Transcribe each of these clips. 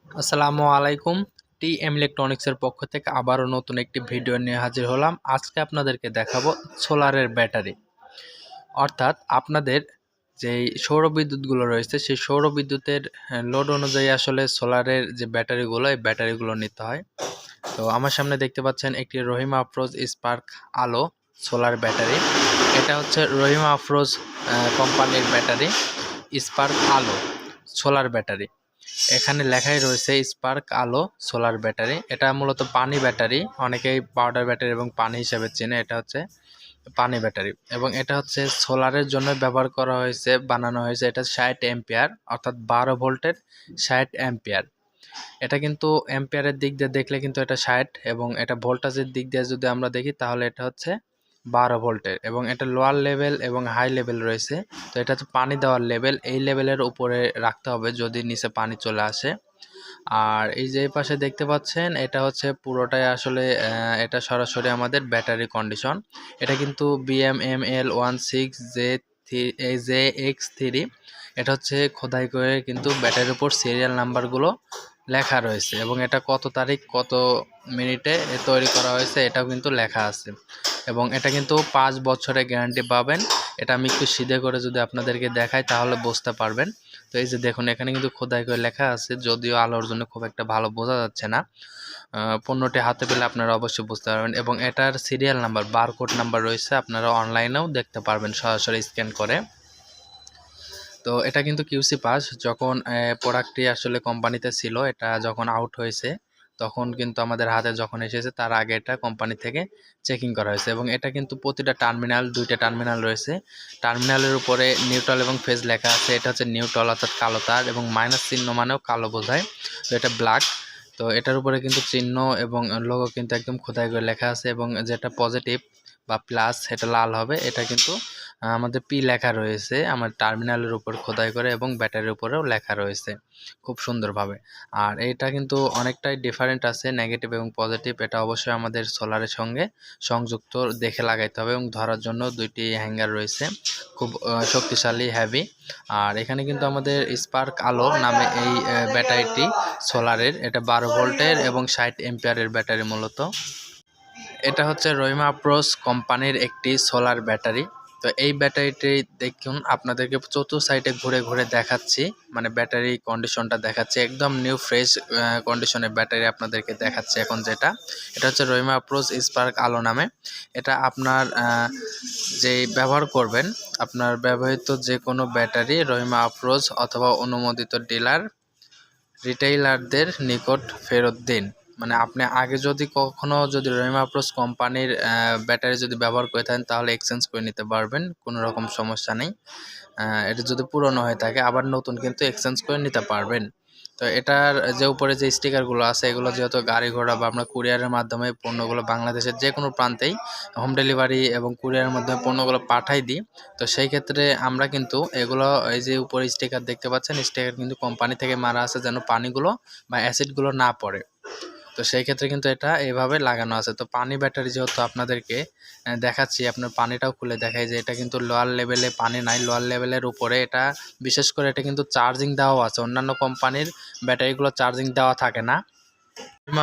আসসালামু আলাইকুম। টিএম ইলেকট্রনিক্সের পক্ষ থেকে আবারও নতুন একটি ভিডিও নিয়ে হাজির হলাম। আজকে আপনাদেরকে দেখাবো সোলারের ব্যাটারি, অর্থাৎ আপনাদের যেই সৌর বিদ্যুৎগুলো রয়েছে সেই সৌর বিদ্যুতের লোড অনুযায়ী আসলে সোলারের যে ব্যাটারিগুলো এই ব্যাটারিগুলো নিতে হয়। তো আমার সামনে দেখতে পাচ্ছেন একটি রহিমা আফরোজ স্পার্ক আলো সোলার ব্যাটারি। এটা হচ্ছে রহিমা আফরোজ কোম্পানির ব্যাটারি, স্পার্ক আলো সোলার ব্যাটারি। এখানে লেখাই রয়েছে স্পার্ক আলো সোলার ব্যাটারি। এটা মূলত পানি ব্যাটারি, অনেকেই পাউডার ব্যাটারি এবং পানি হিসাবে চেনে। এটা হচ্ছে পানি ব্যাটারি এবং এটা হচ্ছে সোলারের জন্য ব্যবহার করা হয়েছে, বানানো হয়েছে। এটা 60 এম্পিয়ার, অর্থাৎ 12 ভোল্টের 60 এম্পিয়ার। এটা কিন্তু এম্পিয়ারের দিক দিয়ে দেখলে কিন্তু এটা 60, এবং এটা ভোল্টেজের দিক দিয়ে যদি আমরা দেখি তাহলে এটা হচ্ছে 12 ভোল্টের, এবং এটা লোয়ার লেভেল এবং হাই লেভেল রয়েছে। তো এটা হচ্ছে পানি দেওয়ার লেভেল, এই লেভেলের উপরে রাখতে হবে যদি নিচে পানি চলে আসে। আর এই যে পাশে দেখতে পাচ্ছেন এটা হচ্ছে পুরোটাই আসলে এটা সরাসরি আমাদের ব্যাটারি কন্ডিশন। এটা কিন্তু BMML16J3 এটা হচ্ছে খোদাই করে কিন্তু ব্যাটারির উপর সিরিয়াল নাম্বারগুলো লেখা রয়েছে, এবং এটা কত তারিখ কত মিনিটে তৈরি করা হয়েছে এটাও কিন্তু লেখা আছে। এবং এটা কিন্তু 5 বছরের গ্যারান্টি পাবেন। এটা আমি একটু সিধে করে যদি আপনাদেরকে দেখাই তাহলে বুঝতে পারবেন। তো এই যে দেখুন, এখানে কিন্তু খোদাই করে লেখা আছে, যদিও আলোর জন্য খুব একটা ভালো বোঝা যাচ্ছে না। পণ্যটি হাতে পেলে আপনারা অবশ্যই বুঝতে পারবেন, এবং এটার সিরিয়াল নাম্বার, বারকোড নাম্বার রয়েছে, আপনারা অনলাইনেও দেখতে পারবেন সরাসরি স্ক্যান করে। তো এটা কিন্তু কিউসি পাস। যখন প্রোডাক্টটি আসলে কোম্পানিতে ছিল, এটা যখন আউট হয়েছে তখন কিন্তু আমাদের হাতে যখন এসেছে তার আগে এটা কোম্পানি থেকে চেকিং করা হয়েছে। এবং এটা কিন্তু প্রতিটা টার্মিনাল, 2টা টার্মিনাল রয়েছে। টার্মিনালের উপরে নিউট্রাল এবং ফেজ লেখা আছে। এটা হচ্ছে নিউট্রাল অর্থাৎ কালো তার, এবং মাইনাস চিহ্ন মানেও কালো বোঝায়। তো এটা ব্ল্যাক। তো এটার উপরে কিন্তু চিহ্ন এবং লোগো কিন্তু একদম খোদাই করে লেখা আছে, এবং যেটা পজিটিভ বা প্লাস সেটা লাল হবে। এটা কিন্তু আমাদের পি লেখা রয়েছে আমার টার্মিনালের উপর খোদাই করে, এবং ব্যাটারির উপরেও লেখা রয়েছে খুব সুন্দরভাবে। আর এটা কিন্তু অনেকটাই ডিফারেন্ট আছে, নেগেটিভ এবং পজিটিভ। এটা অবশ্যই আমাদের সোলারের সঙ্গে সংযুক্ত দেখে লাগাইতে হবে, এবং ধরার জন্য 2টি হ্যাঙ্গার রয়েছে, খুব শক্তিশালী, হেভি। আর এখানে কিন্তু আমাদের স্পার্ক আলো নামে এই ব্যাটারিটি সোলারের, এটা 12 ভোল্টের এবং 60 এম্পিয়ারের ব্যাটারি মূলত। এটা হচ্ছে রহিমা আফরোজ কোম্পানির একটি সোলার ব্যাটারি। তো এই ব্যাটারিটি দেখুন, আপনাদেরকে চতুর্থ সাইডে ঘুরে ঘুরে দেখাচ্ছি, মানে ব্যাটারি কন্ডিশনটা দেখাচ্ছি, একদম নিউ ফ্রেশ কন্ডিশনের ব্যাটারি আপনাদেরকে দেখাচ্ছি এখন। যেটা এটা হচ্ছে রহিমা আফরোজ স্পার্ক আলো নামে। এটা আপনার যে ব্যবহার করবেন, আপনার ব্যবহৃত যে কোনো ব্যাটারি রহিমা আফরোজ অথবা অনুমোদিত ডিলার রিটেইলারদের নিকট ফেরত দিন। মানে আপনি আগে যদি কখনো যদি রহিমা আফরোজ কোম্পানির ব্যাটারি যদি ব্যবহার করে থাকেন তাহলে এক্সচেঞ্জ করে নিতে পারবেন, কোনো রকম সমস্যা নেই। এটা যদি পুরনো হয়ে থাকে আবার নতুন কিন্তু এক্সচেঞ্জ করে নিতে পারবেন। তো এটার যে উপরে যে স্টিকারগুলো আছে এগুলো যেহেতু গাড়ি ঘোড়া বা আমরা কুরিয়ারের মাধ্যমে পণ্যগুলো বাংলাদেশের যে কোনো প্রান্তেই হোম ডেলিভারি এবং কুরিয়ারের মাধ্যমে পণ্যগুলো পাঠাই দিই। তো সেই ক্ষেত্রে আমরা কিন্তু এগুলো, এই যে উপরে স্টিকার দেখতে পাচ্ছেন, স্টিকার কিন্তু কোম্পানি থেকে মারা আছে যেন পানিগুলো বা অ্যাসিডগুলো না পড়ে। তো সেই ক্ষেত্রে কিন্তু এটা এইভাবে লাগানো আছে। তো পানি ব্যাটারি যেহেতু আপনাদেরকে দেখাচ্ছি, আপনার পানিটাও খুলে দেখাই যে এটা কিন্তু লোয়ার লেভেলে পানি নাই, লোয়ার লেভেলের উপরে এটা। বিশেষ করে এটা কিন্তু চার্জিং দেওয়াও আছে, অন্যান্য কোম্পানির ব্যাটারিগুলো চার্জিং দেওয়া থাকে না।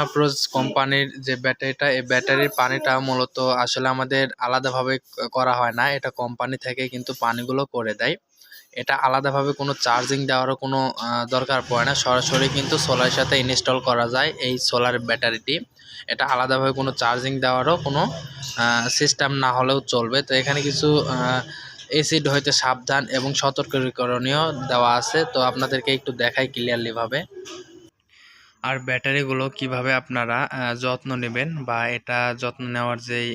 আফরোজ কোম্পানির যে ব্যাটারিটা, এই ব্যাটারির পানিটা মূলত আসলে আমাদের আলাদাভাবে করা হয় না, এটা কোম্পানি থেকে কিন্তু পানিগুলো করে দেয়। এটা আলাদাভাবে কোনো চার্জিং দেওয়ারও কোনো দরকার পড়ে না, সরাসরি কিন্তু সোলারের সাথে ইনস্টল করা যায় এই সোলার ব্যাটারিটি। এটা আলাদাভাবে কোনো চার্জিং দেওয়ারও কোনো সিস্টেম না হলেও চলবে। তো এখানে কিছু অ্যাসিড হইতে সাবধান এবং সতর্কীকরণীয় দেওয়া আছে, তো আপনাদেরকে একটু দেখাই ক্লিয়ারলিভাবে। আর ব্যাটারিগুলো কিভাবে আপনারা যত্ন নেবেন, বা এটা যত্ন নেওয়ার যেই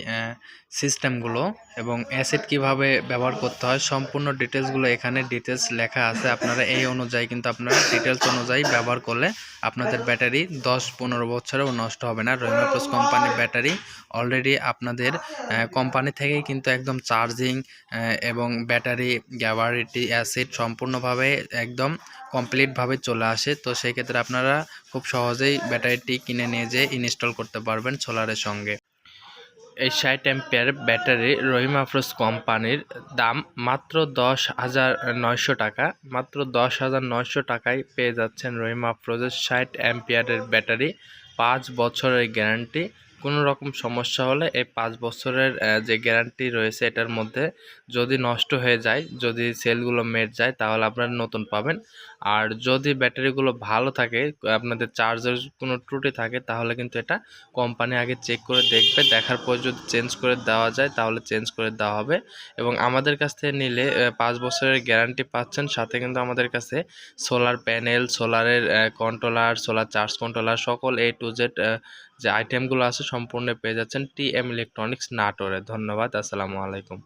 সিস্টেমগুলো এবং অ্যাসিড কিভাবে ব্যবহার করতে হয়, সম্পূর্ণ ডিটেলসগুলো এখানে ডিটেলস লেখা আছে। আপনারা এই অনুযায়ী কিন্তু আপনারা ডিটেলস অনুযায়ী ব্যবহার করলে আপনাদের ব্যাটারি 10-15 বছরেও নষ্ট হবে না। রহিমা আফরোজ কোম্পানির ব্যাটারি অলরেডি আপনাদের কোম্পানি থেকেই কিন্তু একদম চার্জিং এবং ব্যাটারি গ্যাবারিটি অ্যাসিড সম্পূর্ণভাবে একদম কমপ্লিটভাবে চলে আসে। তো সেই ক্ষেত্রে আপনারা খুব সহজেই ব্যাটারিটি কিনে নিয়ে যেয়ে ইনস্টল করতে পারবেন সোলারের সঙ্গে। এই 60 অ্যাম্পিয়ার ব্যাটারি রহিম আফরোজ কোম্পানির দাম মাত্র 10,900 টাকা। মাত্র 10,900 টাকায় পেয়ে যাচ্ছেন রহিম আফরোজের 60 অ্যাম্পিয়ারের ব্যাটারি, 5 বছরের গ্যারান্টি। কোনো রকম সমস্যা হলে এই 5 বছরের যে গ্যারান্টি রয়েছে এটার মধ্যে যদি নষ্ট হয়ে যায়, যদি সেলগুলো মেট যায়, তাহলে আপনারা নতুন পাবেন। আর যদি ব্যাটারিগুলো ভালো থাকে, আপনাদের চার্জের কোনো ত্রুটি থাকে, তাহলে কিন্তু এটা কোম্পানি আগে চেক করে দেখবে, দেখার পর যদি চেঞ্জ করে দেওয়া যায় তাহলে চেঞ্জ করে দেওয়া হবে। এবং আমাদের কাছ থেকে নিলে 5 বছরের গ্যারান্টি পাচ্ছেন, সাথে কিন্তু আমাদের কাছে সোলার প্যানেল, সোলারের কন্ট্রোলার, সোলার চার্জ কন্ট্রোলার, সকল A to Z যে আইটেমগুলো আছে সম্পূর্ণ পেয়ে যাচ্ছেন টিএম ইলেকট্রনিক্স নাটোরে। ধন্যবাদ, আসসালামু আলাইকুম।